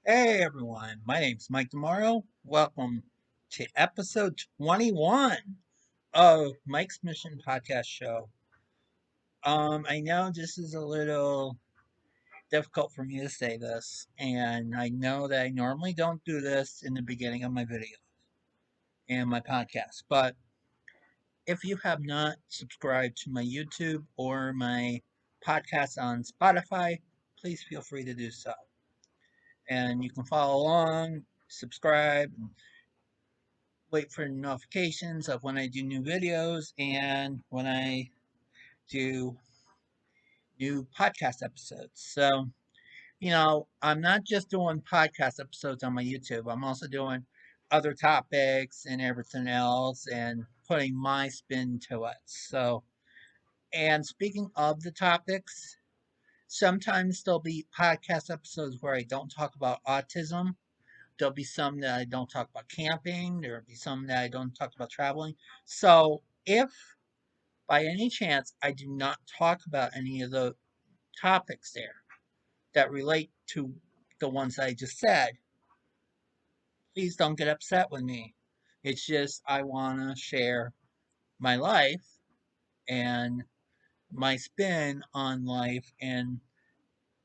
Hey everyone, my name's Mike Demaro. Welcome to episode 21 of Mike's Mission Podcast Show. I know this is a little difficult for me to say this, and I know that I normally don't do this in the beginning of my video and my podcast, but if you have not subscribed to my YouTube or my podcast on Spotify, please feel free to do so. And you can follow along, subscribe, wait for notifications of when I do new videos and when I do new podcast episodes. So, I'm not just doing podcast episodes on my YouTube, I'm also doing other topics and everything else and putting my spin to it. So, and speaking of the topics, sometimes there'll be podcast episodes where I don't talk about autism. There'll be some that I don't talk about camping. There'll be some that I don't talk about traveling. So if by any chance I do not talk about any of the topics there that relate to the ones I just said, please don't get upset with me. It's just I want to share my life and my spin on life and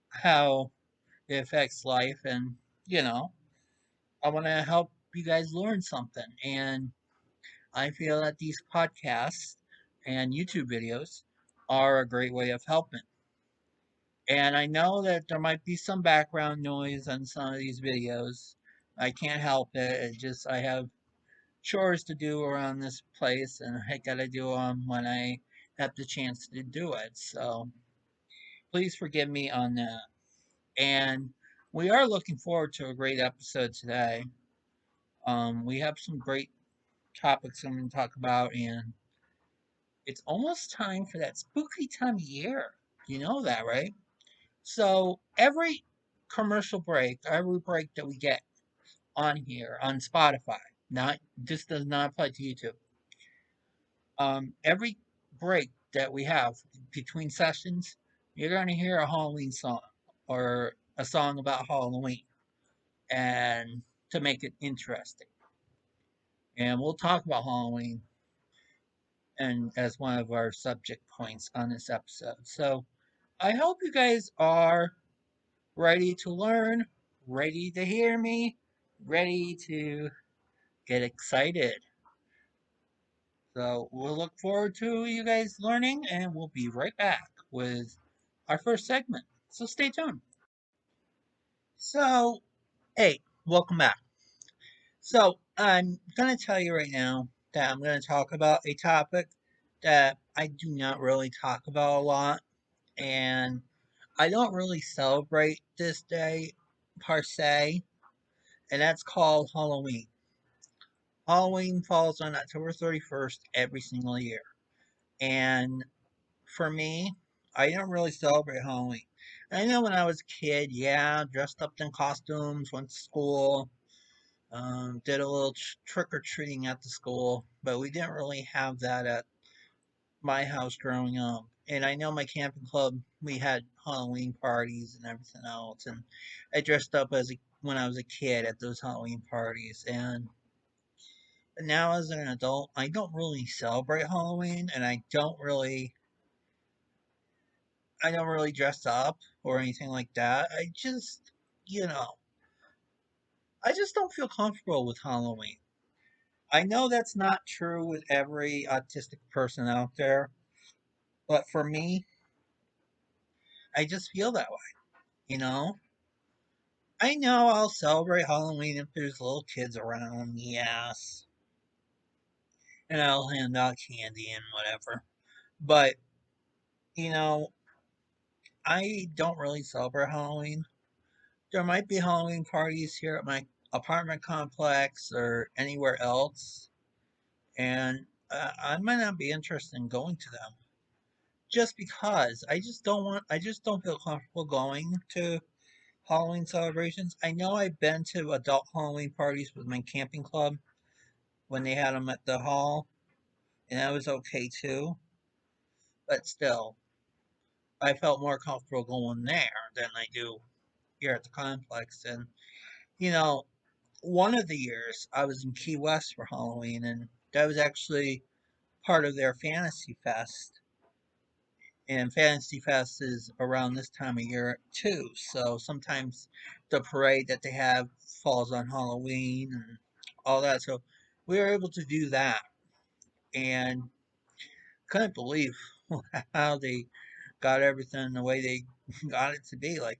how it affects life. And, you know, I want to help you guys learn something. And I feel that these podcasts and YouTube videos are a great way of helping. And I know that there might be some background noise on some of these videos. I can't help it. I have chores to do around this place, and I gotta do them when I have the chance to do it. So please forgive me on that. And we are looking forward to a great episode today. We have some great topics I'm going to talk about, and it's almost time for that spooky time of year. You know that, right? So every commercial break, every break that we get on here on Spotify, not this does not apply to YouTube. Every break that we have between sessions, you're going to hear a Halloween song or a song about Halloween, and to make it interesting. And we'll talk about Halloween and as one of our subject points on this episode. So I hope you guys are ready to learn, ready to hear me, ready to get excited. So we'll look forward to you guys learning, and we'll be right back with our first segment. So stay tuned. So, hey, welcome back. So I'm going to tell you right now that I'm going to talk about a topic that I do not really talk about a lot, and I don't really celebrate this day per se, and that's called Halloween. Halloween falls on October 31st every single year. And for me, I don't really celebrate Halloween. I know when I was a kid, yeah, dressed up in costumes, went to school, did a little trick or treating at the school, but we didn't really have that at my house growing up. And I know my camping club, we had Halloween parties and everything else. And I dressed up when I was a kid at those Halloween parties. And now as an adult, I don't really celebrate Halloween, and I don't really dress up or anything like that. You know, I just don't feel comfortable with Halloween. I know that's not true with every autistic person out there, but for me, I just feel that way, you know? I know I'll celebrate Halloween if there's little kids around, yes, and I'll hand out candy and whatever. But, you know, I don't really celebrate Halloween. There might be Halloween parties here at my apartment complex or anywhere else, and I might not be interested in going to them just because I just don't feel comfortable going to Halloween celebrations. I know I've been to adult Halloween parties with my camping club when they had them at the hall, and that was okay too, but still, I felt more comfortable going there than I do here at the complex. And You know, one of the years I was in Key West for Halloween, and that was actually part of their Fantasy Fest. And Fantasy Fest is around this time of year too. So sometimes the parade that they have falls on Halloween and all that. So we were able to do that, and couldn't believe how they got everything the way they got it to be. Like,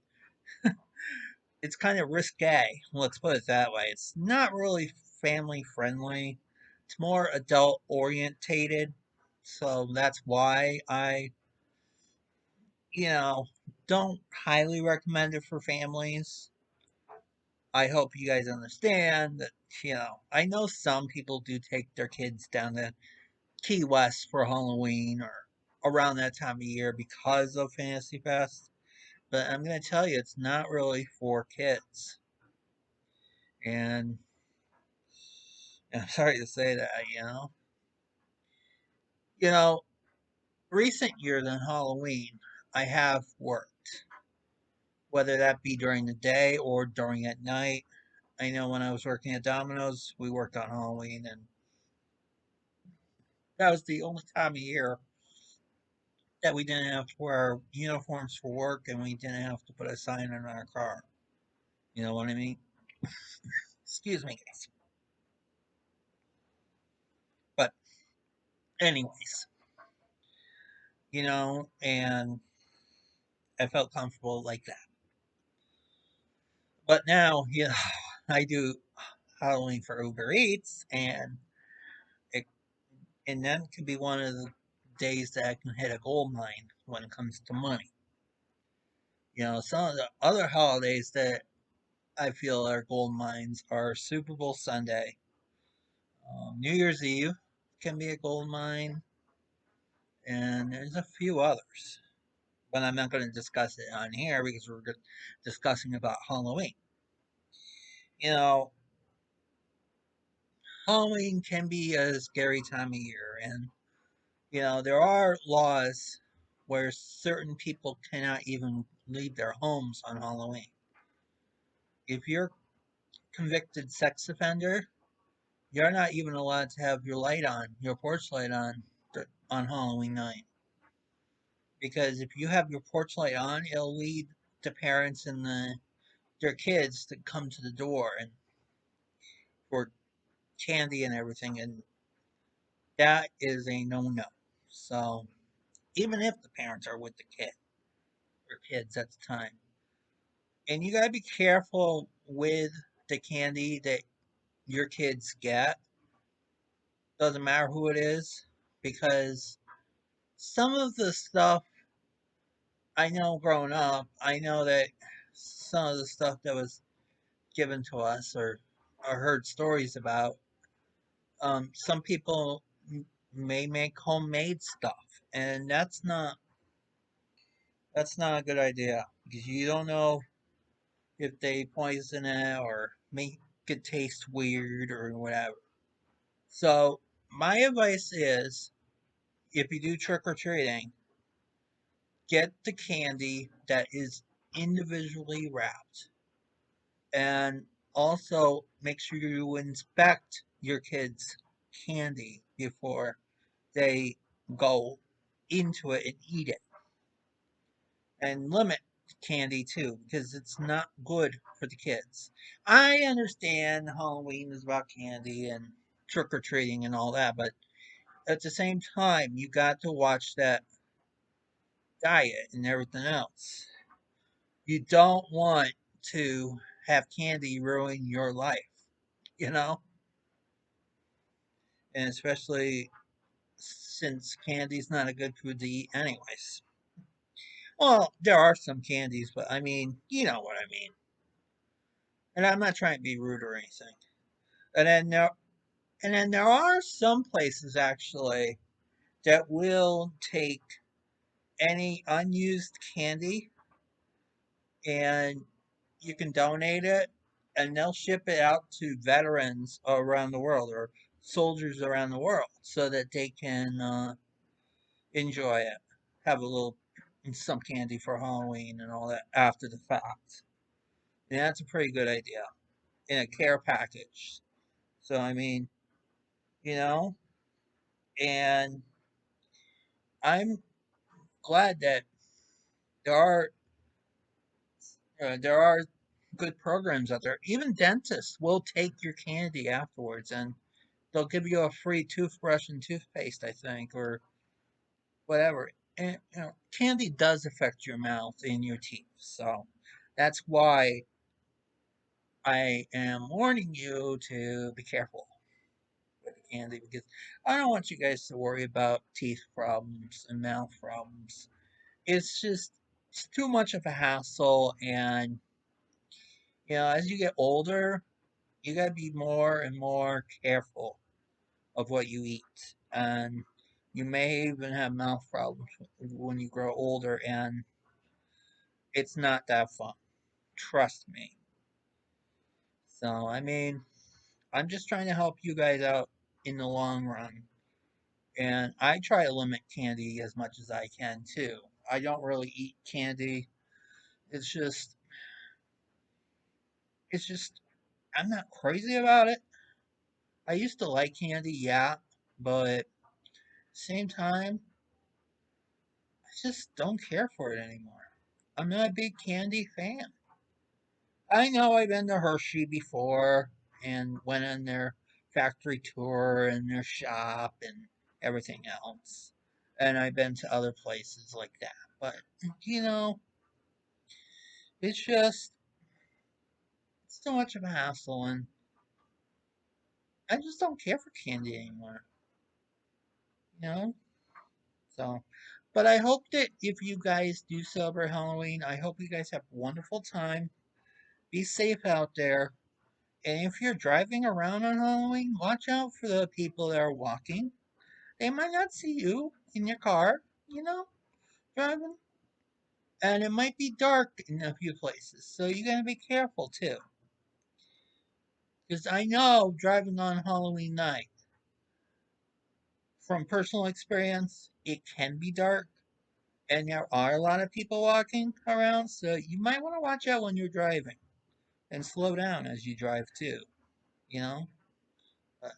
it's kind of risque. Let's put it that way. It's not really family friendly. It's more adult orientated. So that's why I don't highly recommend it for families. I hope you guys understand that, I know some people do take their kids down to Key West for Halloween or around that time of year because of Fantasy Fest. But I'm going to tell you, it's not really for kids. And I'm sorry to say that. You know, recent years on Halloween, I have worked, whether that be during the day or during at night. I know when I was working at Domino's, we worked on Halloween, and that was the only time of year that we didn't have to wear uniforms for work and we didn't have to put a sign on our car. You know what I mean? Excuse me, guys. But, anyways, and I felt comfortable like that. But now, I do Halloween for Uber Eats, it and that can be one of the days that I can hit a gold mine when it comes to money. Some of the other holidays that I feel are gold mines are Super Bowl Sunday, New Year's Eve can be a gold mine, and there's a few others. But I'm not going to discuss it on here because we're discussing about Halloween. You know, Halloween can be a scary time of year, and there are laws where certain people cannot even leave their homes on Halloween. If you're a convicted sex offender, you're not even allowed to have your porch light on Halloween night. Because if you have your porch light on, it'll lead the parents and their kids to come to the door and for candy and everything, and that is a no-no. So even if the parents are with the kid or kids at the time, and you gotta be careful with the candy that your kids get. Doesn't matter who it is, because some of the stuff I know growing up, I know that some of the stuff that was given to us or heard stories about, some people may make homemade stuff, and that's not a good idea because you don't know if they poison it or make it taste weird or whatever. So my advice is, if you do trick or treating, get the candy that is individually wrapped. And also make sure you inspect your kids' candy before they go into it and eat it. And limit candy too, because it's not good for the kids. I understand Halloween is about candy and trick or treating and all that, but at the same time, you got to watch that diet and everything else. You don't want to have candy ruin your life, you know? And especially since candy's not a good food to eat anyways. Well, there are some candies, but I mean, you know what I mean. And I'm not trying to be rude or anything. And then there and then there are some places actually that will take any unused candy and you can donate it and they'll ship it out to veterans around the world or soldiers around the world so that they can enjoy it, have a little some candy for Halloween and all that after the fact. And that's a pretty good idea. in a care package. So I mean, you know, and I'm glad that there are there are good programs out there. Even dentists will take your candy afterwards, and they'll give you a free toothbrush and toothpaste, I think, or whatever. And candy does affect your mouth and your teeth, so that's why I am warning you to be careful with the candy because I don't want you guys to worry about teeth problems and mouth problems. It's too much of a hassle, and as you get older, you gotta be more and more careful of what you eat, and you may even have mouth problems when you grow older, and it's not that fun. Trust me. So, I mean, I'm just trying to help you guys out in the long run. And I try to limit candy as much as I can too. I don't really eat candy. It's just, it's just, I'm not crazy about it. I used to like candy, yeah, but same time, I just don't care for it anymore. I'm not a big candy fan. I know I've been to Hershey before and went on their factory tour and their shop and everything else. And I've been to other places like that. But, you know, it's just, it's too much of a hassle and I just don't care for candy anymore, you know? So, but I hope that if you guys do celebrate Halloween, I hope you guys have a wonderful time. Be safe out there. And if you're driving around on Halloween, watch out for the people that are walking. They might not see you in your car, driving. And it might be dark in a few places. So you gotta be careful too. Because I know driving on Halloween night, from personal experience, it can be dark. And there are a lot of people walking around. So you might want to watch out when you're driving and slow down as you drive too, you know? But,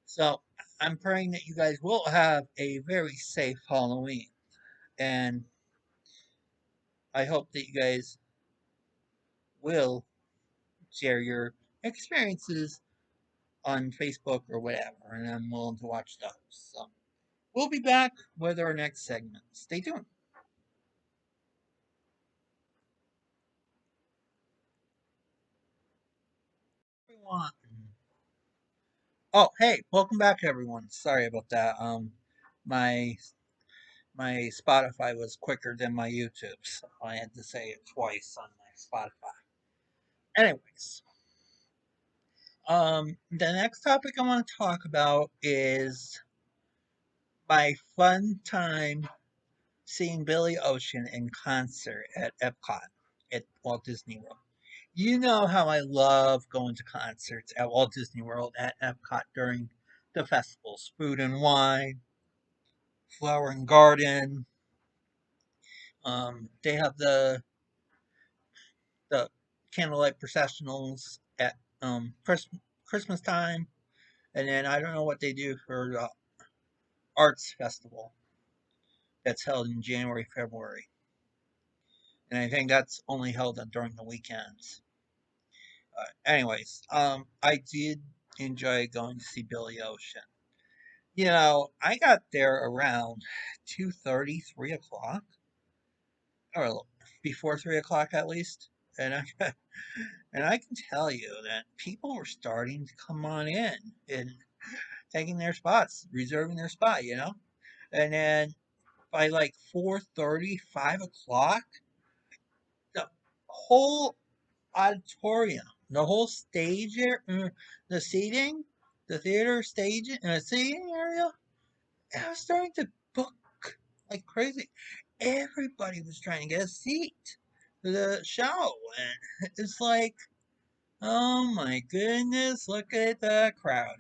so I'm praying that you guys will have a very safe Halloween. And I hope that you guys will share your experiences on Facebook or whatever, and I'm willing to watch those. So we'll be back with our next segment. Stay tuned. Everyone. Oh, hey, welcome back, everyone. Sorry about that. My my Spotify was quicker than my YouTube, so I had to say it twice on my Spotify. Anyways, the next topic I want to talk about is my fun time seeing Billy Ocean in concert at Epcot at Walt Disney World. You know how I love going to concerts at Walt Disney World at Epcot during the festivals. Food and Wine, Flower and Garden. They have the candlelight processionals at Christmas time, and then I don't know what they do for the arts festival that's held in January, February, and I think that's only held during the weekends. Anyways, I did enjoy going to see Billy Ocean. I got there around 2:30, 3 o'clock, or before 3 o'clock at least, and I and I can tell you that people were starting to come on in and taking their spots, reserving their spot, and then by like 4:30, 5 o'clock, the whole auditorium, the whole stage, the seating, the theater stage, and the seating area, I was starting to book like crazy. Everybody was trying to get a seat for the show, and it's like, oh my goodness, look at that crowd.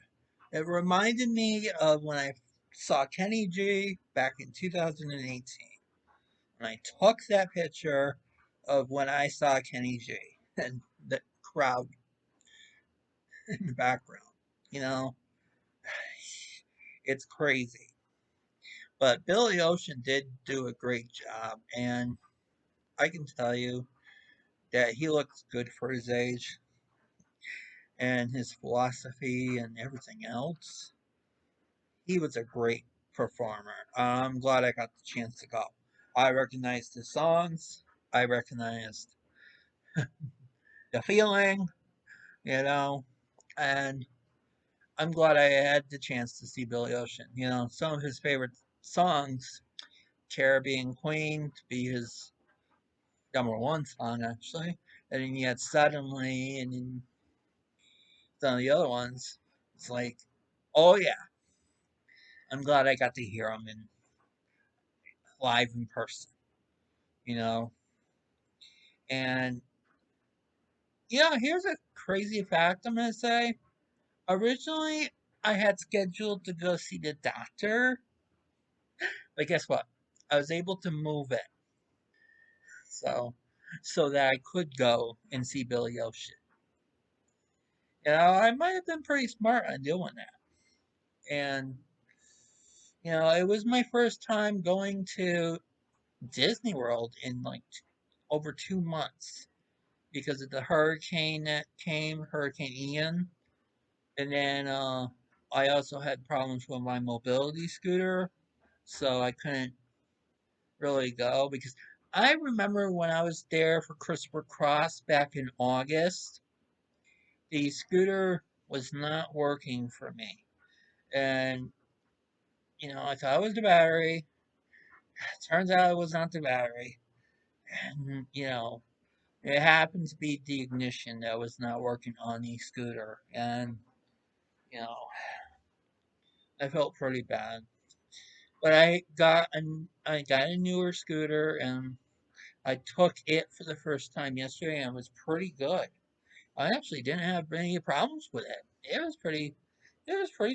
It reminded me of when I saw Kenny G back in 2018. And I took that picture of when I saw Kenny G. And crowd in the background. You know, it's crazy. But Billy Ocean did do a great job, and I can tell you that he looks good for his age and his philosophy and everything else. He was a great performer. I'm glad I got the chance to go. I recognized his songs. I recognized the feeling, you know, and I'm glad I had the chance to see Billy Ocean. You know, some of his favorite songs, Caribbean Queen, to be his number one song, actually. And then you had Suddenly, and then some of the other ones. It's like, oh yeah, I'm glad I got to hear him in live in person, you know. And here's a crazy fact I'm gonna say. Originally, I had scheduled to go see the doctor, but guess what? I was able to move it, so that I could go and see Billy Ocean. I might have been pretty smart on doing that. And it was my first time going to Disney World in like over 2 months because of the hurricane that came, Hurricane Ian. And then I also had problems with my mobility scooter, so I couldn't really go because I remember when I was there for Christopher Cross back in August, the scooter was not working for me. And, I thought it was the battery. Turns out it was not the battery. And, it happened to be the ignition that was not working on the scooter. And, you know, I felt pretty bad. But I got a newer scooter and I took it for the first time yesterday and it was pretty good. I actually didn't have any problems with it. It was pretty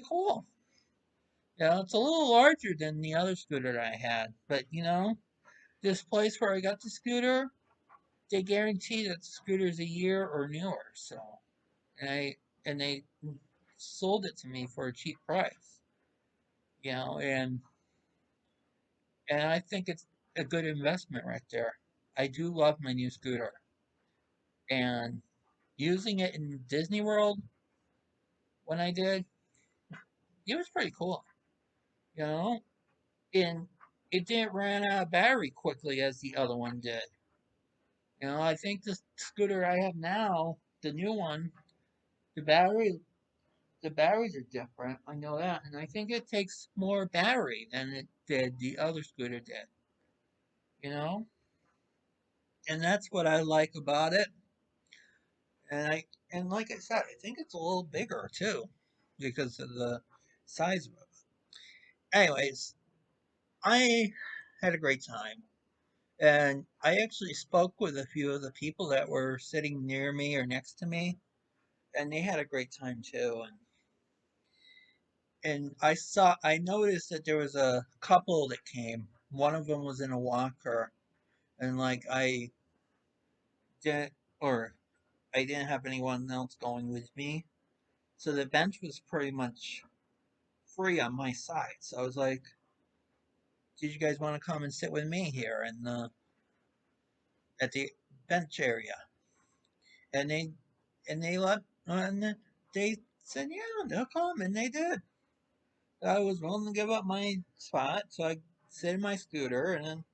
cool. It's a little larger than the other scooter that I had, but this place where I got the scooter, they guarantee that the scooter is a year or newer. So, and I and they sold it to me for a cheap price. And I think it's a good investment right there. I do love my new scooter, and using it in Disney World when I did, it was pretty cool. You know, and it didn't run out of battery quickly as the other one did. I think the scooter I have now, the new one, the battery, the batteries are different. I know that, and I think it takes more battery than it did the other scooter did. You know, and that's what I like about it. And like I said, I think it's a little bigger too, because of the size of it. Anyways, I had a great time. And I actually spoke with a few of the people that were sitting near me or next to me, and they had a great time too. And I noticed that there was a couple that came. One of them was in a walker, and like didn't, or I didn't have anyone else going with me, so the bench was pretty much free on my side. So I was like, "Did you guys want to come and sit with me here and at the bench area?" And they let and they said, "Yeah, they'll come," and they did. I was willing to give up my spot, so I sit in my scooter, and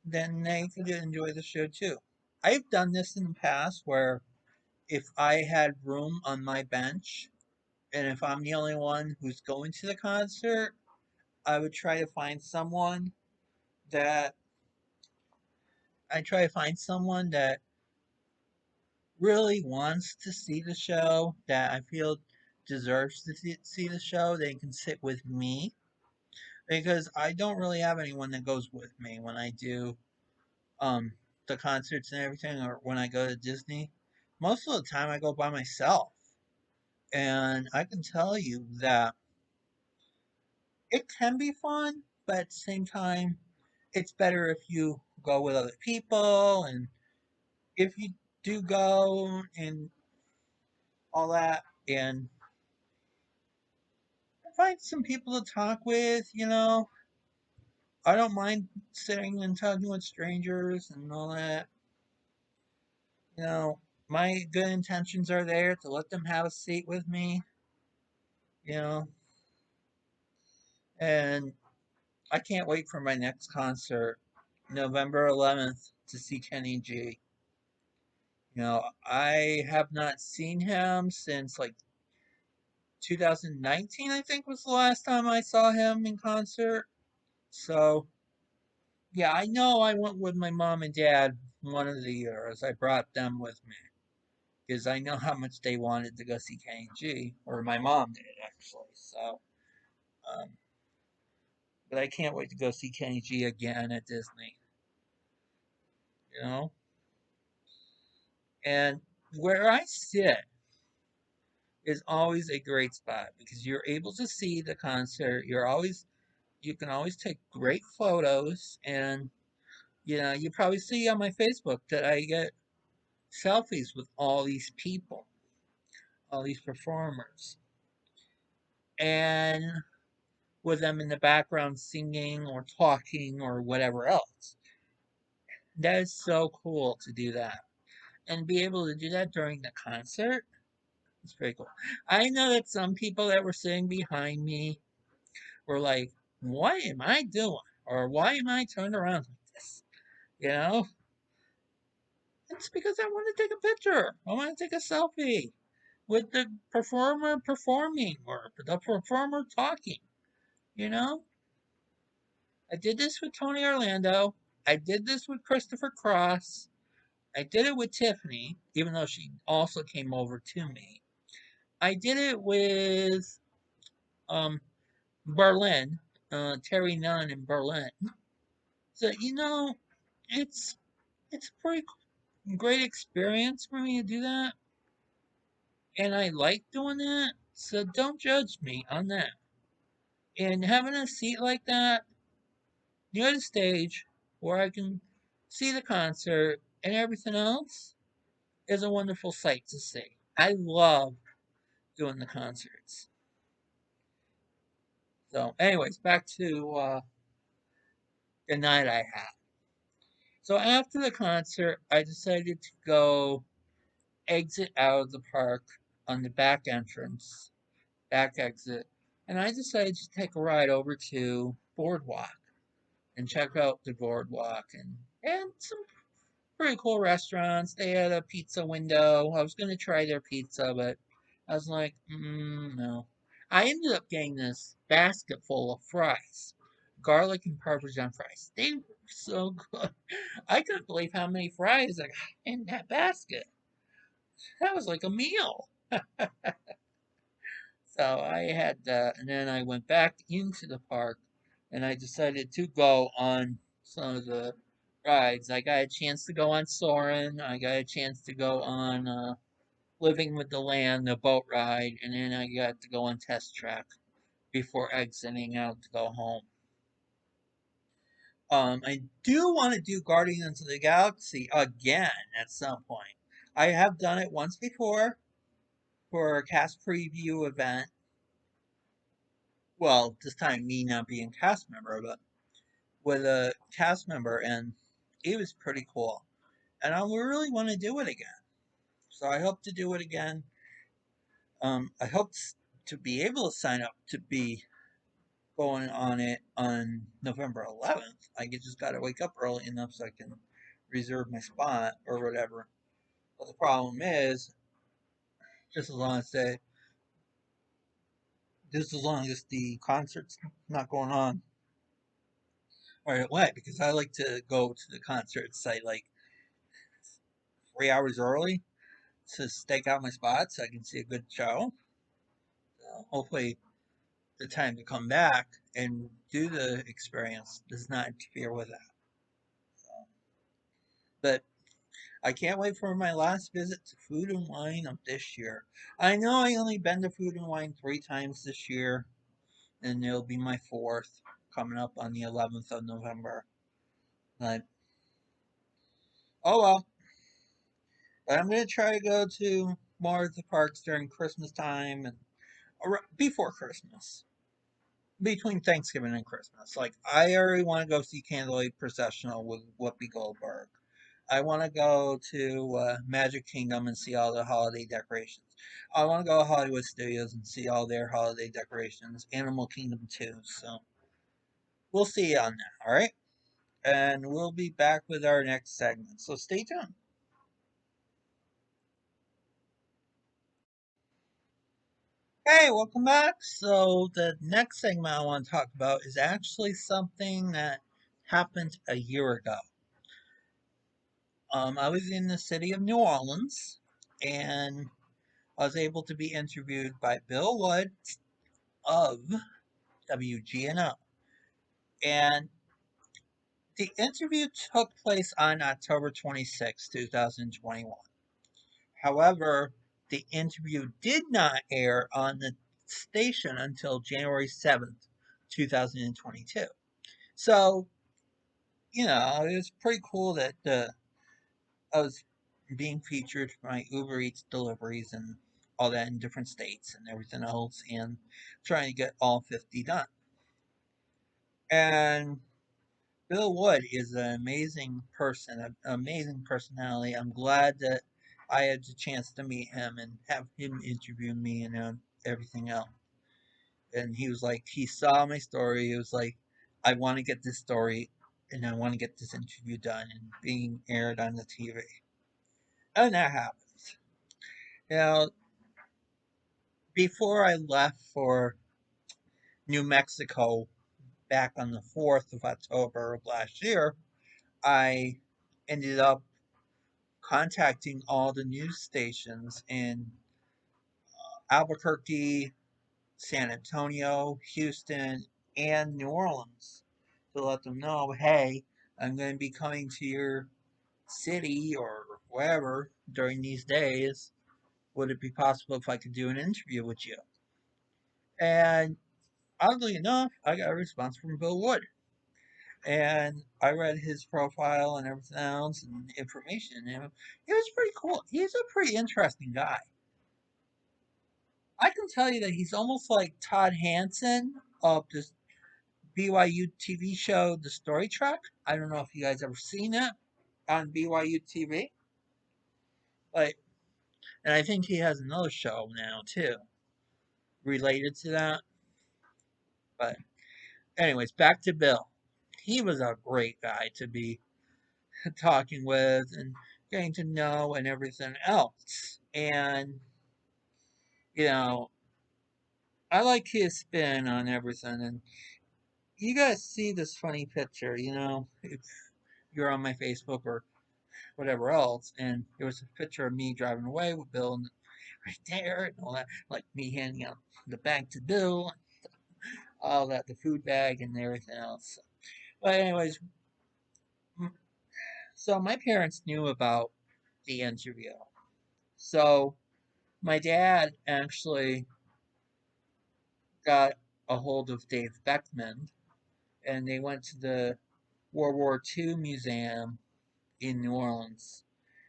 then they could enjoy the show too. I've done this in the past where if I had room on my bench, and if I'm the only one who's going to the concert, I would try to find someone that really wants to see the show, that I feel deserves to see the show. They can sit with me because I don't really have anyone that goes with me when I do um the concerts and everything, or when I go to Disney. Most of the time I go by myself. And I can tell you that it can be fun, but at the same time, it's better if you go with other people. And if you do go and all that, and find some people to talk with. I don't mind sitting and talking with strangers and all that. You know, my good intentions are there to let them have a seat with me. You know, and I can't wait for my next concert, November 11th, to see Kenny G. I have not seen him since like 2019, I think was the last time I saw him in concert. So, yeah, I know I went with my mom and dad one of the years. I brought them with me because I know how much they wanted to go see Kenny G, or my mom did actually. So, um, but I can't wait to go see Kenny G again at Disney. You know, and where I sit is always a great spot because you're able to see the concert. You can always take great photos, and you probably see on my Facebook that I get selfies with all these people, all these performers, and with them in the background singing or talking or whatever else. That is so cool to do that. And be able to do that during the concert. It's pretty cool. I know that some people that were sitting behind me were like, what am I doing? Or why am I turned around like this? You know? It's because I want to take a picture. I want to take a selfie with the performer performing or the performer talking. You know? I did this with Tony Orlando. I did this with Christopher Cross. I did it with Tiffany, even though she also came over to me. I did it with um, Berlin, Terry Nunn in Berlin. So it's it's a pretty great experience for me to do that, and I like doing that. So don't judge me on that. And having a seat like that near the stage where I can see the concert and everything else is a wonderful sight to see. I love doing the concerts. So, anyways, back to the night I had. So after the concert, I decided to go exit out of the park on the back entrance, back exit, and I decided to take a ride over to Boardwalk and check out the Boardwalk and some pretty cool restaurants. They had a pizza window. I was gonna try their pizza, but I was like, no. I ended up getting this basket full of fries, garlic and parmesan fries. They were so good. I couldn't believe how many fries I got in that basket. That was like a meal. So I had that, and then I went back into the park, and I decided to go on some of the rides. I got a chance to go on Soarin'. I got a chance to go on Living with the Land, the boat ride, and then I got to go on Test Track before exiting out to go home. I do want to do Guardians of the Galaxy again at some point. I have done it once before for a cast preview event. Well, this time me not being a cast member, but with a cast member, and it was pretty cool. And I really want to do it again. So I hope to do it again. I hope to be able to sign up to be going on it on November 11th. I just got to wake up early enough so I can reserve my spot or whatever. But the problem is, just as long as they, just as long as the concert's not going on right away, because I like to go to the concert site like 3 hours early to stake out my spot so I can see a good show. So hopefully, the time to come back and do the experience does not interfere with that. So, but I can't wait for my last visit to Food and Wine of this year. I know I only been to Food and Wine 3 times this year, and it'll be my fourth coming up on the 11th of November. But oh well, But I'm gonna try to go to more of the parks during Christmas time and before Christmas, between Thanksgiving and Christmas. Like I already want to go see Candlelight Processional with Whoopi Goldberg. I want to go to Magic Kingdom and see all the holiday decorations. I want to go to Hollywood Studios and see all their holiday decorations. Animal Kingdom too. So we'll see you on that. All right, and we'll be back with our next segment. So stay tuned. Hey, welcome back. So the next segment I want to talk about is actually something that happened a year ago. I was in the city of New Orleans, and I was able to be interviewed by Bill Wood of WGNO. And the interview took place on October 26, 2021. However, the interview did not air on the station until January 7th, 2022. So, it was pretty cool that I was being featured for my Uber Eats deliveries and all that in different states and everything else, and trying to get all 50 done. And Bill Wood is an amazing person, an amazing personality. I'm glad that I had the chance to meet him and have him interview me and everything else. And he was like, he saw my story. He was like, I want to get this story and I want to get this interview done and being aired on the TV. And that happens. You know, before I left for New Mexico back on the 4th of October of last year, I ended up contacting all the news stations in Albuquerque, San Antonio, Houston, and New Orleans to let them know, hey, I'm going to be coming to your city or wherever during these days. Would it be possible if I could do an interview with you? And oddly enough, I got a response from Bill Wood. And I read his profile and everything else and information. And it was pretty cool. He's a pretty interesting guy. I can tell you that he's almost like Todd Hansen of this BYU TV show, The Story Truck. I don't know if you guys ever seen it on BYU TV, but and I think he has another show now too related to that. But anyways, back to Bill. He was a great guy to be talking with and getting to know and everything else. And you know, I like his spin on everything. And you guys see this funny picture, if you're on my Facebook or whatever else, and there was a picture of me driving away with Bill and right there and all that, like me handing out the bag to Bill, all that, the food bag and everything else. But anyways, so my parents knew about the interview. So my dad actually got a hold of Dave Beckman, and they went to the World War II Museum in New Orleans.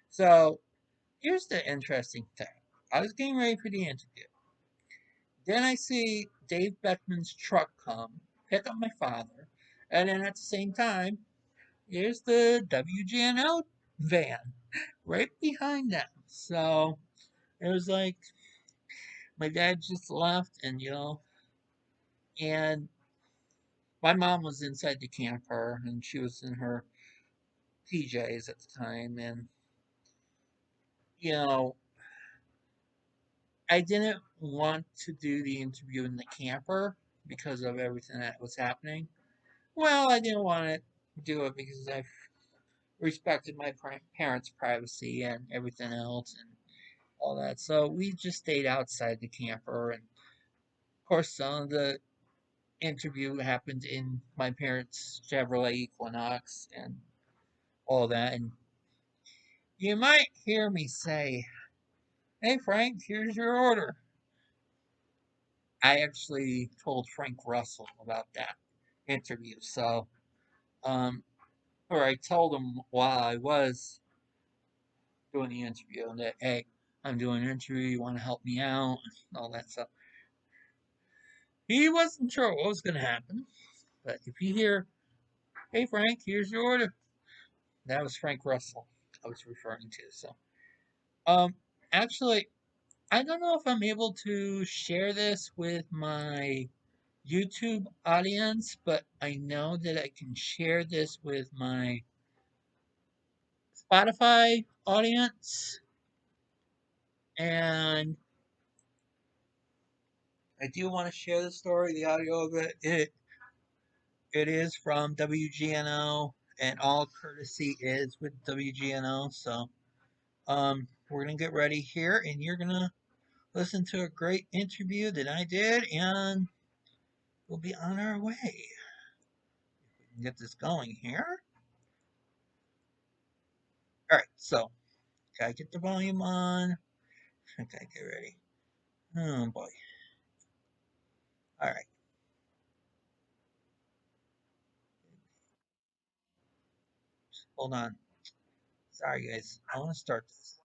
So here's the interesting thing. I was getting ready for the interview. Then I see Dave Beckman's truck come, pick up my father, and then at the same time, here's the WGNO van right behind them. So it was like my dad just left, and my mom was inside the camper, and she was in her PJs at the time, and you know, I didn't want to do the interview in the camper because of everything that was happening. Well, I didn't want to do it because I respected my parents' privacy and everything else and all that. So we just stayed outside the camper, and of course, some of the interview happened in my parents' Chevrolet Equinox and all that. And you might hear me say, "Hey, Frank, here's your order." I actually told Frank Russell about that interview. Um, or I told him while I was doing the interview and that, hey, I'm doing an interview, you want to help me out, and all that stuff. He wasn't sure what was going to happen, but if you hear, hey, Frank, here's your order, that was Frank Russell I was referring to. So, um, actually, I don't know if I'm able to share this with my YouTube audience, but I know that I can share this with my Spotify audience. And I do want to share the story, the audio of it. It is from WGNO, and all courtesy is with WGNO. So, we're gonna get ready here, and you're gonna listen to a great interview that I did, and we'll be on our way. We can get this going here. All right, so gotta get the volume on. Okay, get ready. Oh boy. All right, hold on. Sorry, guys. I want to start this.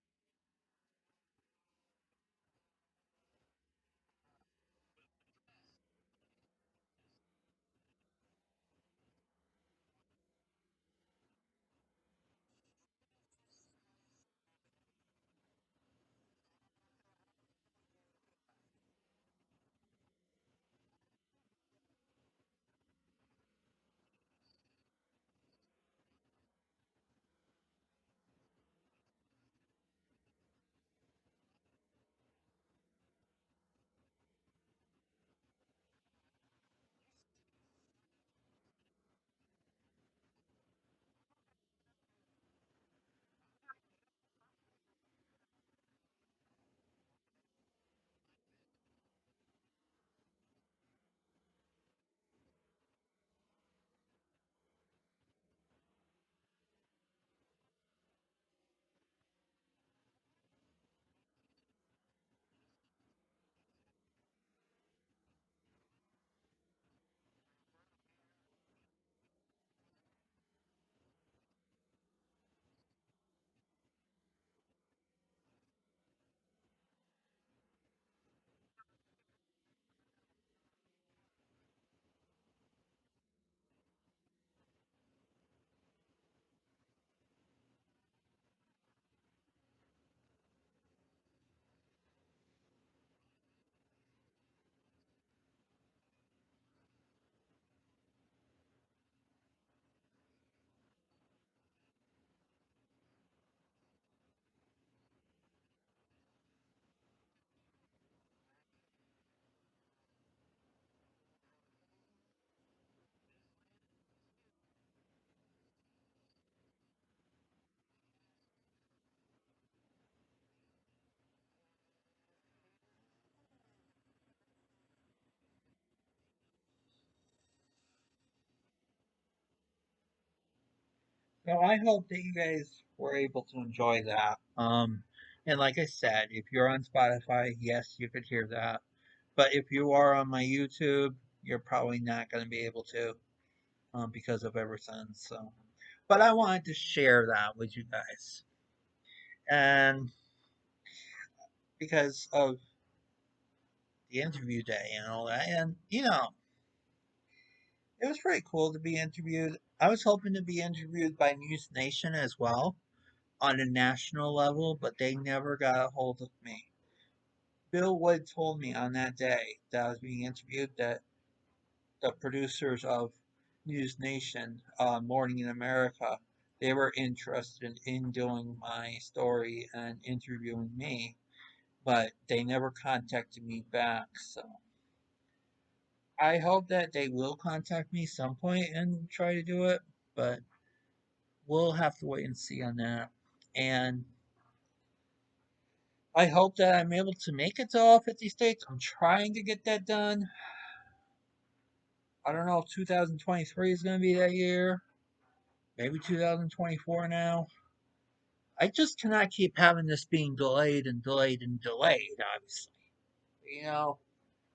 So I hope that you guys were able to enjoy that. And like I said, if you're on Spotify, yes, you could hear that. But if you are on my YouTube, you're probably not going to be able to, because of everything. So, but I wanted to share that with you guys, and because of the interview day and all that, and it was pretty cool to be interviewed. I was hoping to be interviewed by News Nation as well on a national level, but they never got a hold of me. Bill Wood told me on that day that I was being interviewed that the producers of News Nation, Morning in America, they were interested in doing my story and interviewing me, but they never contacted me back. So I hope that they will contact me some point and try to do it, but we'll have to wait and see on that. And I hope that I'm able to make it to all 50 states. I'm trying to get that done. I don't know if 2023 is going to be that year. Maybe 2024 now. I just cannot keep having this being delayed and delayed and delayed, obviously. You know,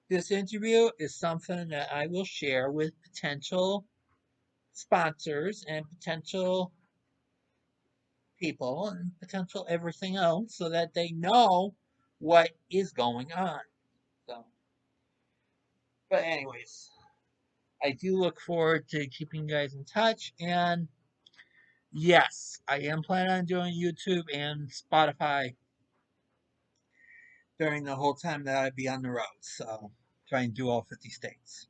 this interview is something that I will share with potential sponsors and potential people and potential everything else so that they know what is going on. So, but anyways, I do look forward to keeping you guys in touch. And yes, I am planning on doing YouTube and Spotify during the whole time that I'd be on the road. So, try and do all 50 states.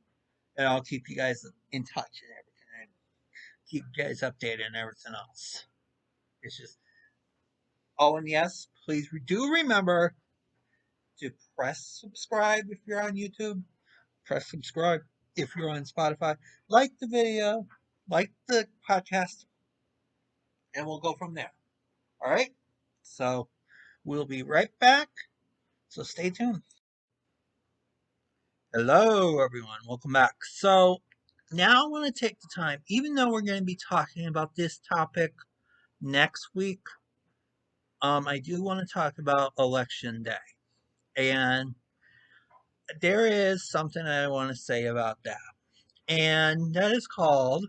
And I'll keep you guys in touch and everything. And keep you guys updated and everything else. It's just, oh, and yes, please do remember to press subscribe if you're on YouTube. Press subscribe if you're on Spotify. Like the video, like the podcast, and we'll go from there. All right? So we'll be right back. So stay tuned. Hello, everyone. Welcome back. So now I want to take the time, even though we're going to be talking about this topic next week, I do want to talk about Election Day. And there is something I want to say about that. And that is called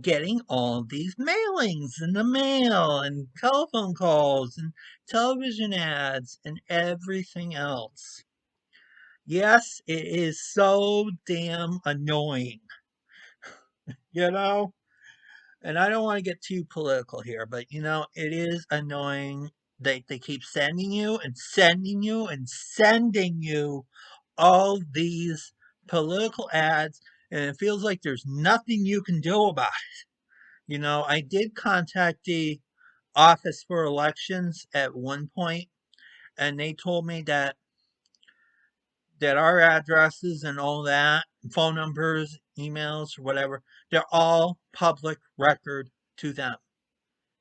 getting all these mailings in the mail and telephone calls and television ads and everything else. Yes, it is so damn annoying, you know? And I don't want to get too political here, but it is annoying that they keep sending you and sending you and sending you all these political ads, and it feels like there's nothing you can do about it. I did contact the Office for Elections at one point, and they told me that our addresses and all that, phone numbers, emails, or whatever, they're all public record to them.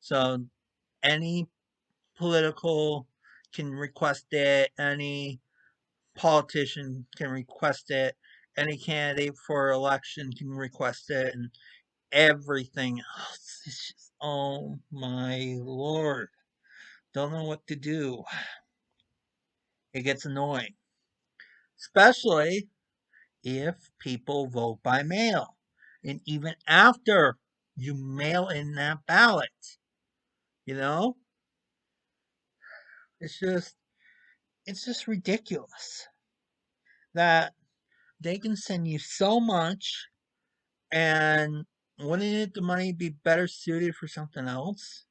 So any political can request it, any politician can request it, any candidate for election can request it, and everything else. It's just, oh my lord. Don't know what to do. It gets annoying. Especially if people vote by mail. And even after you mail in that ballot, you know? It's just ridiculous that they can send you so much, and wouldn't the money be better suited for something else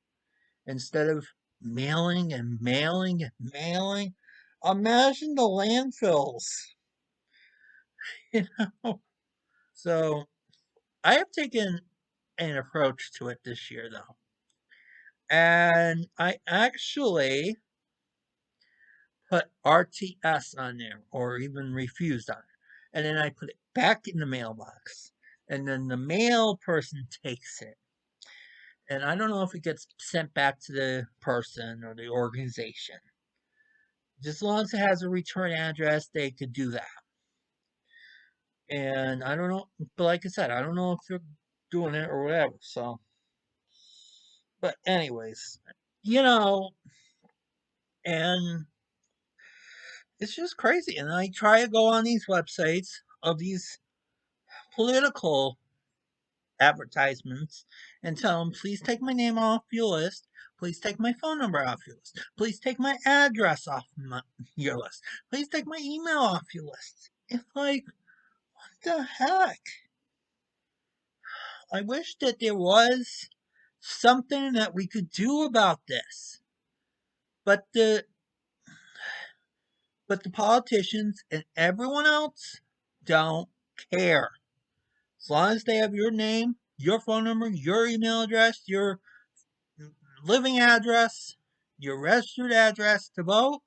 instead of mailing and mailing and mailing? Imagine the landfills, you know? So I have taken an approach to it this year, though. And I actually put RTS on there, or even refused on it. And then I put it back in the mailbox. And then the mail person takes it. And I don't know if it gets sent back to the person or the organization. Just as long as it has a return address, they could do that. And I don't know, but like I said, I don't know if they're doing it or whatever. So, but anyways, you know, and it's just crazy. And I try to go on these websites of these political advertisements and tell them, please take my name off your list. Please take my phone number off your list. Please take my address off your list. Please take my email off your list. It's like, what the heck? I wish that there was something that we could do about this. But the politicians and everyone else don't care. As long as they have your name, your phone number, your email address, your living address, your registered address to vote,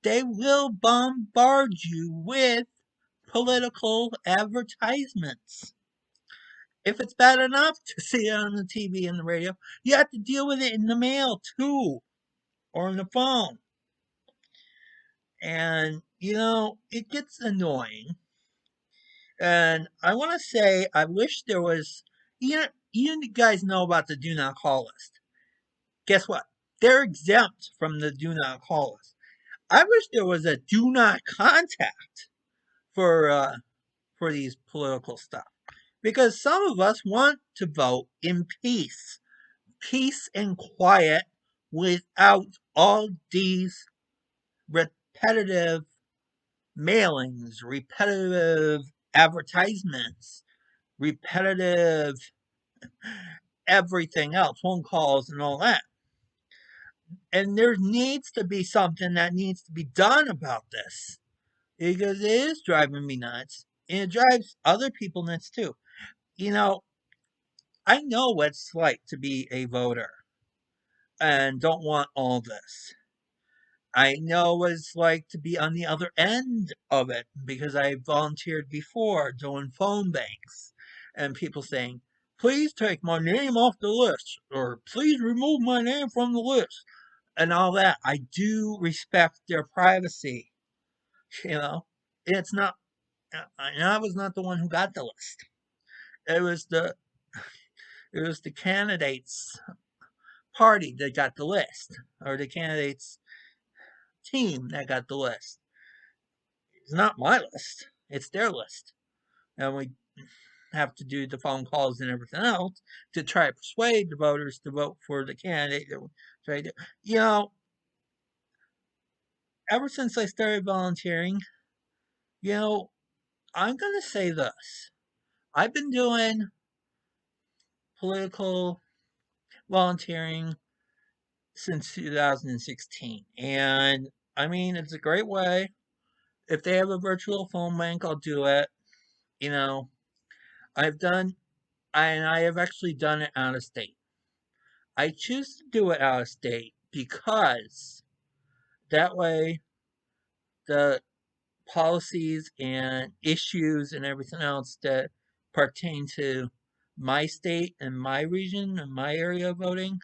they will bombard you with political advertisements. If it's bad enough to see it on the TV and the radio, you have to deal with it in the mail too, or on the phone. And, it gets annoying. And I want to say, I wish there was, you guys know about the do not call list. Guess what? They're exempt from the do not call list. I wish there was a do not contact for these political stuff, because some of us want to vote in peace and quiet without all these repetitive mailings, repetitive advertisements, repetitive everything else, phone calls and all that. And there needs to be something that needs to be done about this because it is driving me nuts and it drives other people nuts too. You know, I know what it's like to be a voter and don't want all this. I know what it's like to be on the other end of it because I volunteered before doing phone banks and people saying, please take my name off the list or please remove my name from the list and all that. I do respect their privacy, you know. It's not, and I was not the one who got the list. It was the it was the candidates party that got the list or the candidates team that got the list. It's not my list. It's their list. And we have to do the phone calls and everything else to try to persuade the voters to vote for the candidate that we try to. You know, ever since I started volunteering, you know, I'm going to say this. I've been doing political volunteering since 2016. And I mean, it's a great way. If they have a virtual phone bank, I'll do it. You know, I've done, and I have actually done it out of state. I choose to do it out of state because that way the policies and issues and everything else that pertain to my state and my region and my area of voting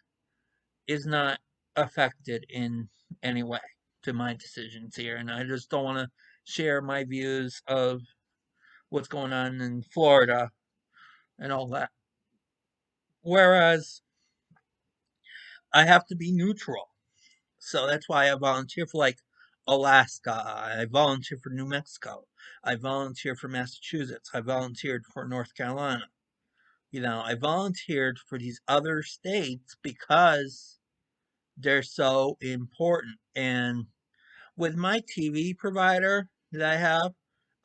is not affected in any way to my decisions here. And I just don't want to share my views of what's going on in Florida and all that. Whereas I have to be neutral. So that's why I volunteer for like Alaska. I volunteer for New Mexico. I volunteer for Massachusetts. I volunteered for North Carolina. You know, I volunteered for these other states because they're so important. And with my TV provider that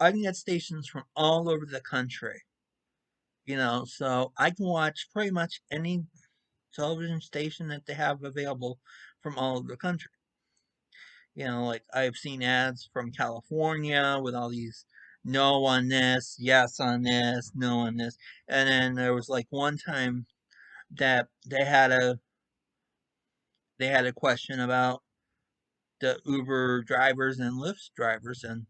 I can get stations from all over the country. You know, so I can watch pretty much any television station that they have available from all over the country. You know, like I've seen ads from California with all these no on this, yes on this, no on this. And then there was like one time that they had a question about the Uber drivers and Lyft drivers and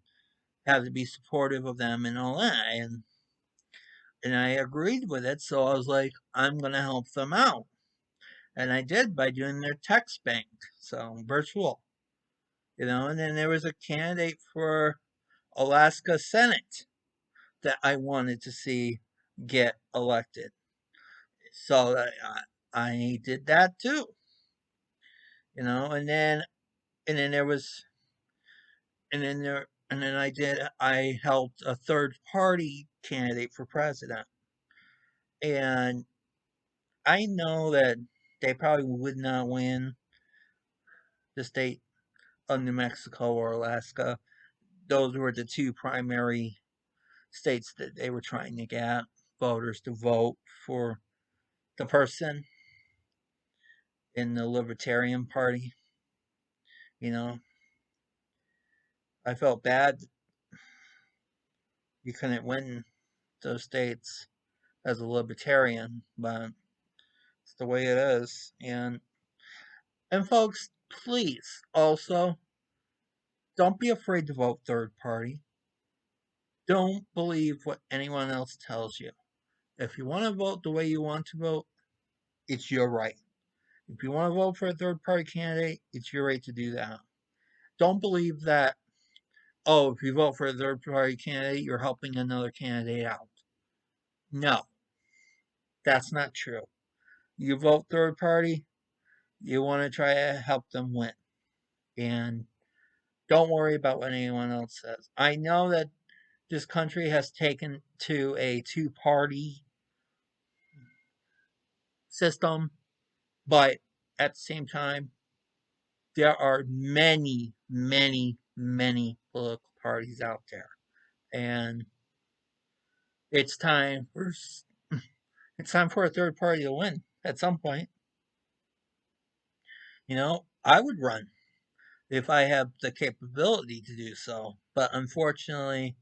had to be supportive of them and all that. And I agreed with it, so I was like, I'm gonna help them out. And I did by doing their text bank, so virtual. You know, and then there was a candidate for Alaska Senate that I wanted to see get elected. So I did that too. You know, and then there was and then I helped a third party candidate for president. And I know that they probably would not win the state of New Mexico or Alaska. Those were the two primary states that they were trying to get voters to vote for the person in the Libertarian Party. You know, I felt bad you couldn't win those states as a Libertarian, but it's the way it is. And folks, please also don't be afraid to vote third party. Don't believe what anyone else tells you. If you want to vote the way you want to vote, it's your right. If you want to vote for a third party candidate, it's your right to do that. Don't believe that, oh, if you vote for a third party candidate, you're helping another candidate out. No, that's not true. You vote third party, you want to try to help them win. And don't worry about what anyone else says. I know that this country has taken to a two-party system, but at the same time, there are many, many, many political parties out there, and it's time for it's time for a third party to win at some point. I would run if I have the capability to do so, but unfortunately,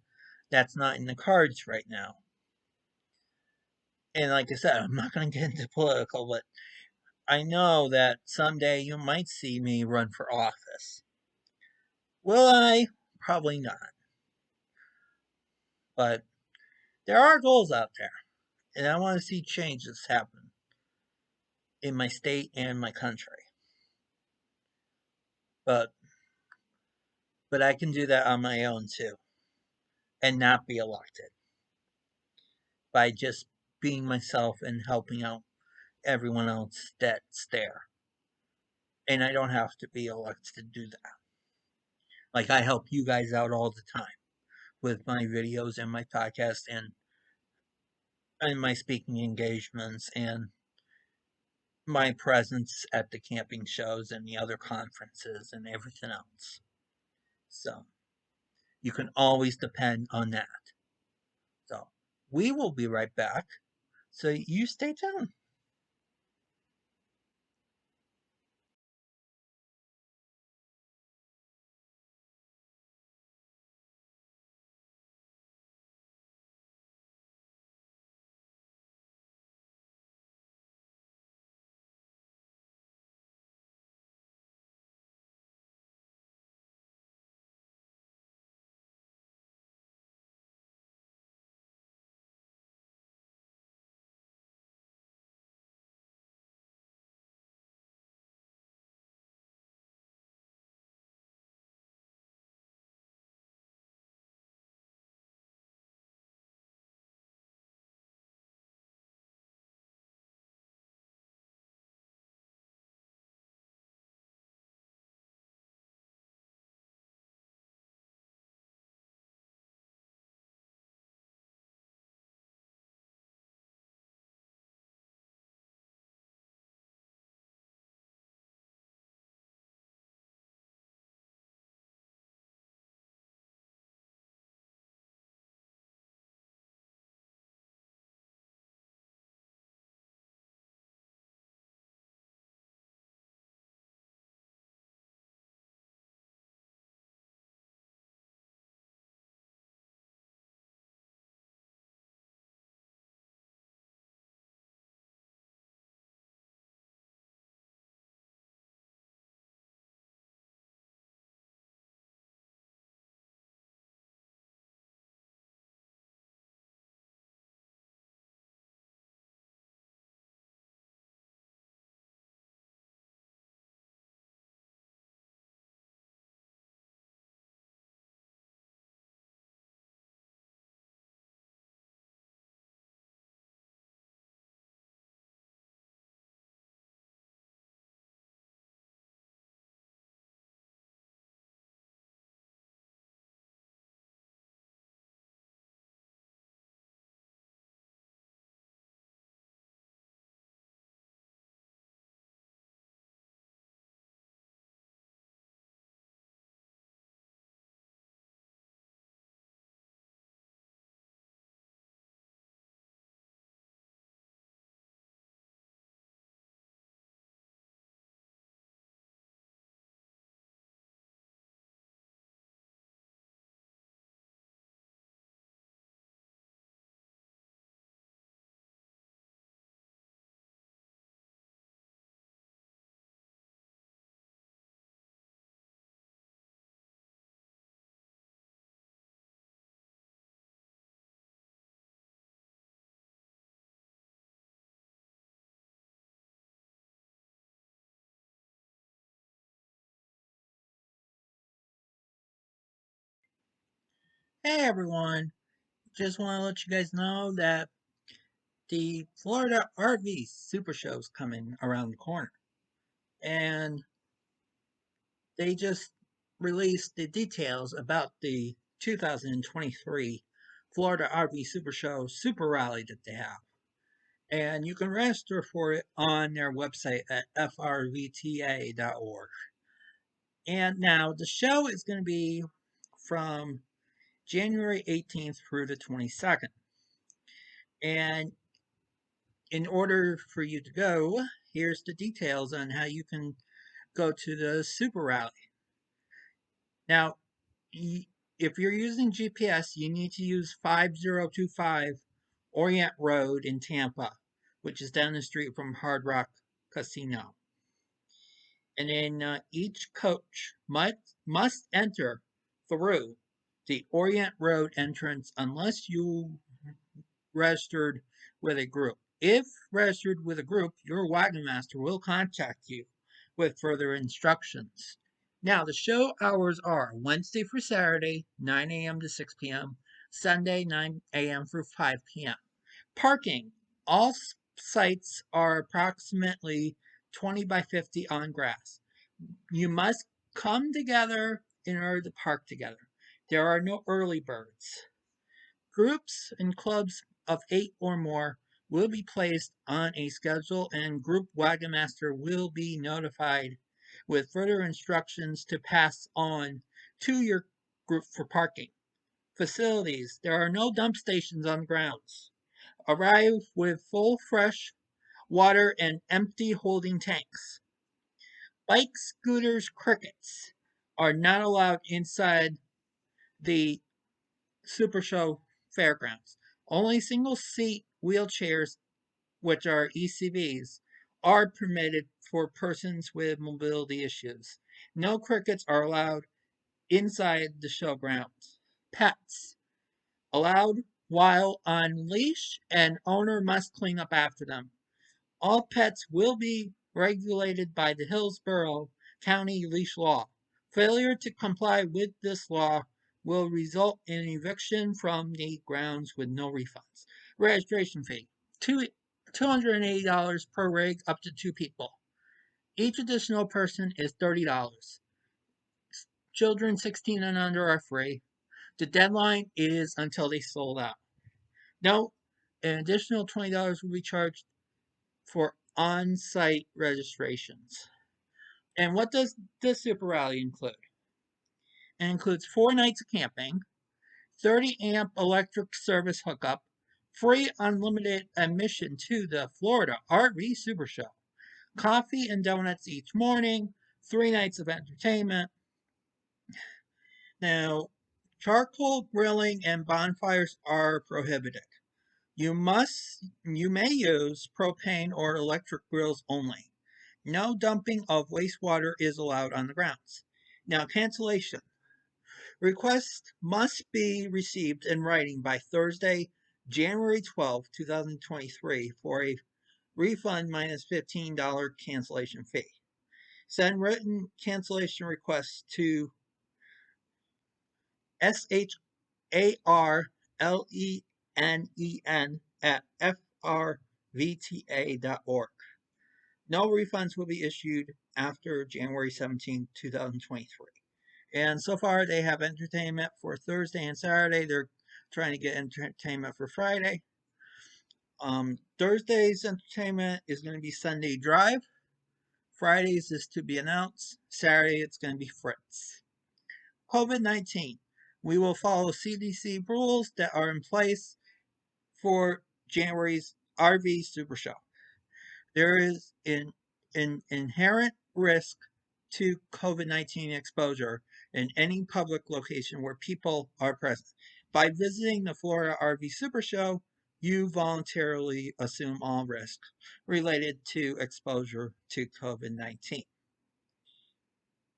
that's not in the cards right now. And like I said, I'm not going to get into political, but I know that someday you might see me run for office. Will I? Probably not. But there are goals out there, and I want to see changes happen in my state and my country. But I can do that on my own too, and not be elected by just being myself and helping out everyone else that's there. And I don't have to be elected to do that. Like I help you guys out all the time with my videos and my podcast and my speaking engagements and my presence at the camping shows and the other conferences and everything else. So you can always depend on that. So we will be right back. So you stay tuned. Hey everyone, just want to let you guys know that the Florida RV Super Show is coming around the corner. And they just released the details about the 2023 Florida RV Super Show Super Rally that they have. And you can register for it on their website at frvta.org. And now the show is going to be from January 18th through the 22nd. And in order for you to go, here's the details on how you can go to the Super Rally. Now, if you're using GPS, you need to use 5025 Orient Road in Tampa, which is down the street from Hard Rock Casino. And then each coach must enter through the Orient Road entrance unless you registered with a group. If registered with a group, your wagon master will contact you with further instructions. Now, the show hours are Wednesday through Saturday, 9 a.m. to 6 p.m., Sunday, 9 a.m. through 5 p.m. Parking. All sites are approximately 20 by 50 on grass. You must come together in order to park together. There are no early birds. Groups and clubs of 8 or more will be placed on a schedule, and Group Wagon Master will be notified with further instructions to pass on to your group for parking. Facilities. There are no dump stations on grounds. Arrive with full fresh water and empty holding tanks. Bike scooters, crickets are not allowed inside the Super Show fairgrounds. Only single seat wheelchairs, which are ECVs, are permitted for persons with mobility issues. No crickets are allowed inside the showgrounds. Pets allowed while on leash, and owner must clean up after them. All pets will be regulated by the Hillsborough County leash law. Failure to comply with this law will result in eviction from the grounds with no refunds. Registration fee $280 per rig, up to 2 people. Each additional person is $30. Children 16 and under are free. The deadline is until they sold out. Note, an additional $20 will be charged for on-site registrations. And what does this Super Rally include? It includes 4 nights of camping, 30 amp electric service hookup, free unlimited admission to the Florida RV Super Show, coffee and donuts each morning, 3 nights of entertainment. Now, charcoal grilling and bonfires are prohibited. You may use propane or electric grills only. No dumping of wastewater is allowed on the grounds. Now, cancellation. Requests must be received in writing by Thursday, January 12, 2023 for a refund minus $15 cancellation fee. Send written cancellation requests to SHARLENEN at frvta.org. No refunds will be issued after January 17, 2023. And so far, they have entertainment for Thursday and Saturday. They're trying to get entertainment for Friday. Thursday's entertainment is going to be Sunday Drive. Fridays is to be announced. Saturday, it's going to be Fritz. COVID-19. We will follow CDC rules that are in place for January's RV Super Show. There is an inherent risk to COVID-19 exposure in any public location where people are present. By visiting the Florida RV Super Show, you voluntarily assume all risks related to exposure to COVID-19.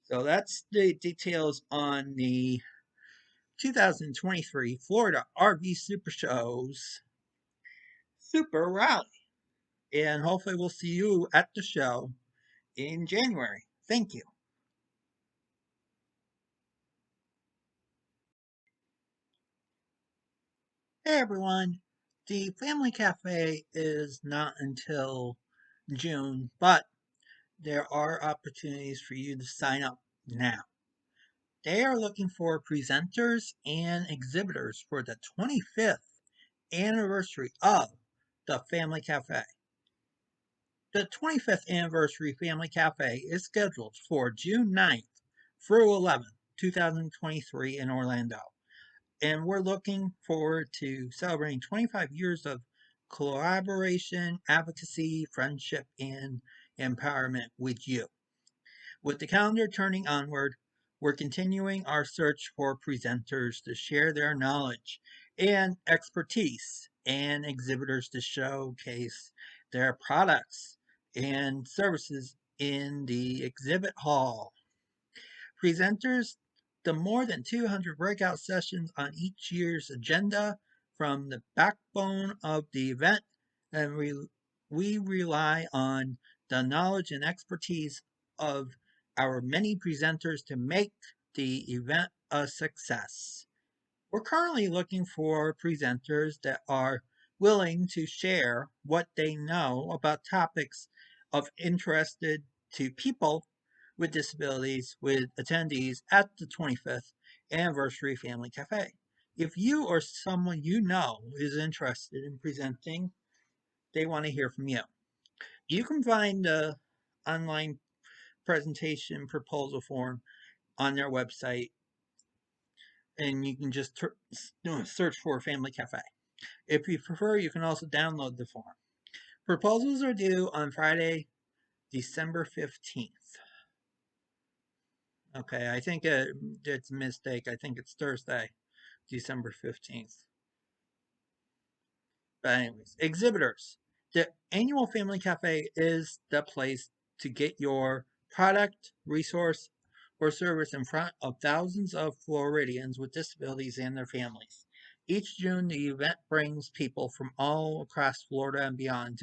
So that's the details on the 2023 Florida RV Super Show's Super Rally. And hopefully we'll see you at the show in January. Thank you. Hey everyone. The Family Cafe is not until June, but there are opportunities for you to sign up now. They are looking for presenters and exhibitors for the 25th anniversary of the Family Cafe. The 25th anniversary Family Cafe is scheduled for June 9th through 11th, 2023 in Orlando. And we're looking forward to celebrating 25 years of collaboration, advocacy, friendship, and empowerment with you. With the calendar turning onward, we're continuing our search for presenters to share their knowledge and expertise and exhibitors to showcase their products and services in the exhibit hall. Presenters, the more than 200 breakout sessions on each year's agenda from the backbone of the event, and we rely on the knowledge and expertise of our many presenters to make the event a success. We're currently looking for presenters that are willing to share what they know about topics of interest to people with disabilities with attendees at the 25th Anniversary Family Cafe. If you or someone you know is interested in presenting, they want to hear from you. You can find the online presentation proposal form on their website, and you can just search for Family Cafe. If you prefer, you can also download the form. Proposals are due on Friday, December 15th. Okay, I think it's a mistake. I think it's Thursday, December 15th. But anyways, exhibitors. The annual Family Cafe is the place to get your product, resource, or service in front of thousands of Floridians with disabilities and their families. Each June, the event brings people from all across Florida and beyond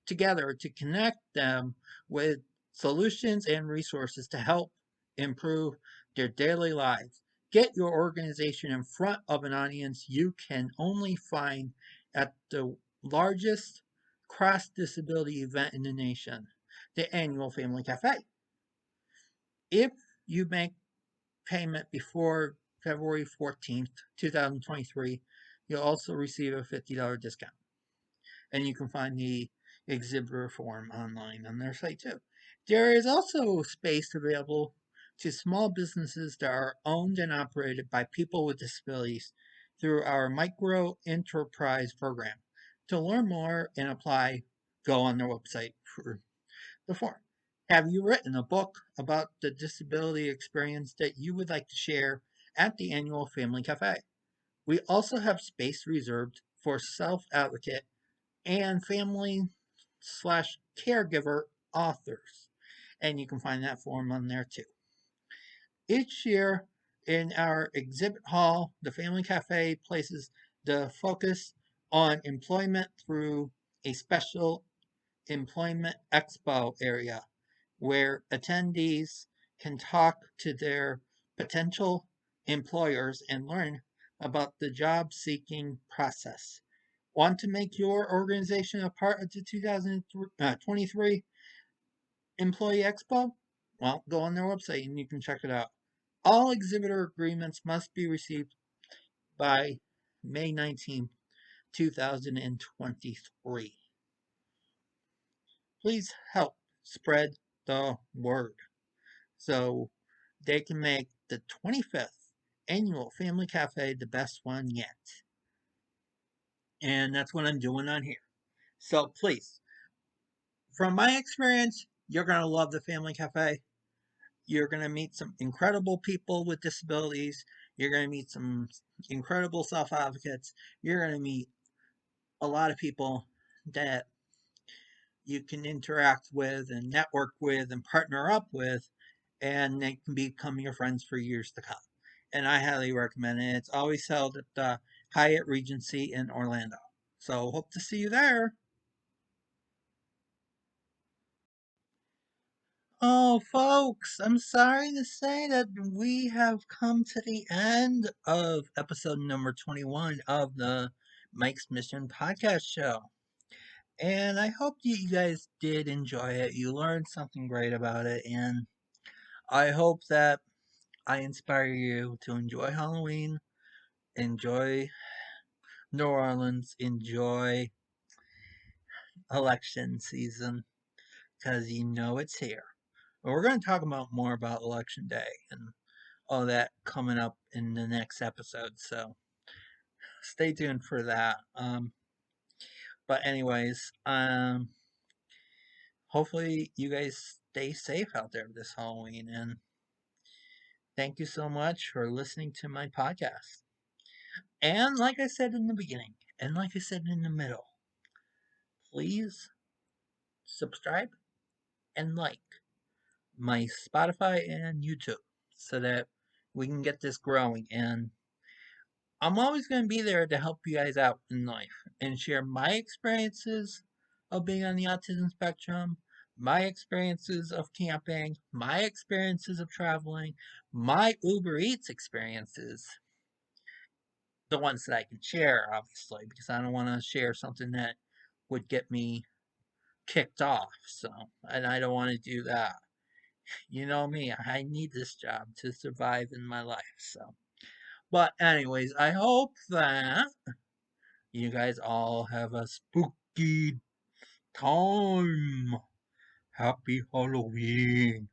together to connect them with solutions and resources to help improve their daily lives. Get your organization in front of an audience you can only find at the largest cross disability event in the nation, the annual Family Cafe. If you make payment before February 14th, 2023, you'll also receive a $50 discount. And you can find the exhibitor form online on their site too. There is also space available to small businesses that are owned and operated by people with disabilities through our micro enterprise program. To learn more and apply, go on their website for the form. Have you written a book about the disability experience that you would like to share at the annual Family Cafe? We also have space reserved for self-advocate and family/caregiver authors. And you can find that form on there too. Each year in our exhibit hall, the Family Cafe places the focus on employment through a special employment expo area where attendees can talk to their potential employers and learn about the job seeking process. Want to make your organization a part of the 2023 Employee Expo? Well, go on their website and you can check it out. All exhibitor agreements must be received by May 19th, 2023. Please help spread the word so they can make the 25th Annual Family Cafe the best one yet. And that's what I'm doing on here. So please, from my experience, you're going to love the Family Cafe. You're going to meet some incredible people with disabilities. You're going to meet some incredible self advocates. You're going to meet a lot of people that you can interact with and network with and partner up with, and they can become your friends for years to come. And I highly recommend it. It's always held at the Hyatt Regency in Orlando. So hope to see you there. Oh, folks, I'm sorry to say that we have come to the end of episode number 21 of the Mike's Mission podcast show. And I hope you guys did enjoy it. You learned something great about it. And I hope that I inspire you to enjoy Halloween, enjoy New Orleans, enjoy election season, because you know it's here. We're going to talk about more about Election Day and all that coming up in the next episode. So stay tuned for that. But anyways, hopefully you guys stay safe out there this Halloween, and thank you so much for listening to my podcast. And like I said in the beginning, and like I said in the middle, please subscribe and like my Spotify and YouTube so that we can get this growing. And I'm always going to be there to help you guys out in life and share my experiences of being on the autism spectrum, my experiences of camping, my experiences of traveling, my Uber Eats experiences, the ones that I can share, obviously, because I don't want to share something that would get me kicked off. So, and I don't want to do that. You know me, I need this job to survive in my life. So, but anyways, I hope that you guys all have a spooky time. Happy Halloween.